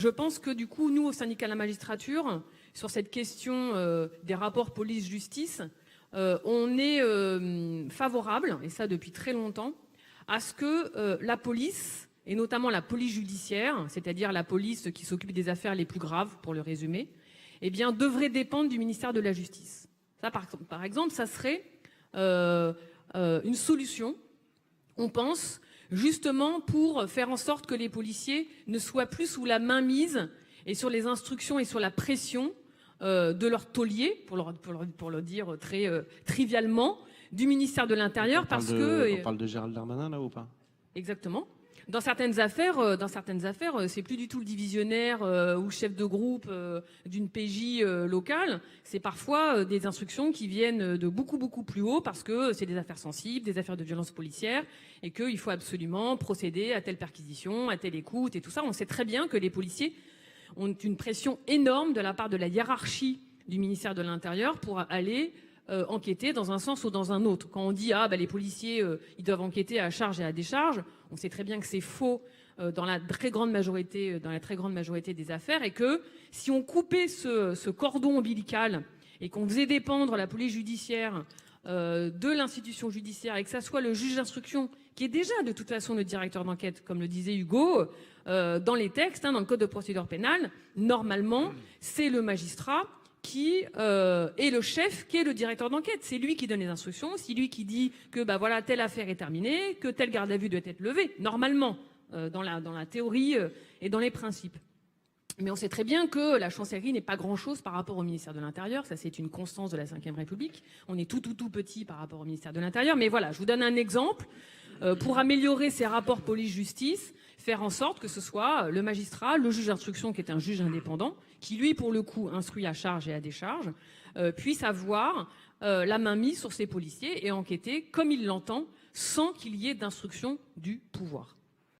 Je pense que du coup, nous, au syndicat de la magistrature, sur cette question des rapports police-justice, on est favorable, et ça depuis très longtemps, à ce que la police, et notamment la police judiciaire, c'est-à-dire la police qui s'occupe des affaires les plus graves, pour le résumer, eh bien, devrait dépendre du ministère de la Justice. Ça, par exemple, ça serait une solution, on pense, justement pour faire en sorte que les policiers ne soient plus sous la mainmise et sur les instructions et sur la pression de leur taulier, pour le dire très trivialement, du ministère de l'Intérieur. On parle de Gérald Darmanin, là, ou pas? Exactement. Dans certaines affaires, c'est plus du tout le divisionnaire ou le chef de groupe d'une PJ locale. C'est parfois des instructions qui viennent de beaucoup, beaucoup plus haut parce que c'est des affaires sensibles, des affaires de violence policière et qu'il faut absolument procéder à telle perquisition, à telle écoute et tout ça. On sait très bien que les policiers ont une pression énorme de la part de la hiérarchie du ministère de l'Intérieur pour aller enquêter dans un sens ou dans un autre. Quand on dit les policiers ils doivent enquêter à charge et à décharge, on sait très bien que c'est faux dans la très grande majorité des affaires, et que si on coupait ce cordon ombilical et qu'on faisait dépendre la police judiciaire de l'institution judiciaire, et que ça soit le juge d'instruction qui est déjà de toute façon le directeur d'enquête, comme le disait Hugo, dans les textes, dans le code de procédure pénale, normalement c'est le magistrat qui est le chef, qui est le directeur d'enquête. C'est lui qui donne les instructions, c'est lui qui dit que voilà, telle affaire est terminée, que telle garde à vue doit être levée, normalement, dans la théorie et dans les principes. Mais on sait très bien que la chancellerie n'est pas grand-chose par rapport au ministère de l'Intérieur. Ça, c'est une constance de la Ve République. On est tout petit par rapport au ministère de l'Intérieur. Mais voilà, je vous donne un exemple. Pour améliorer ces rapports police-justice, faire en sorte que ce soit le magistrat, le juge d'instruction, qui est un juge indépendant, qui lui, pour le coup, instruit à charge et à décharge, puisse avoir la main mise sur ses policiers et enquêter comme il l'entend, sans qu'il y ait d'instruction du pouvoir.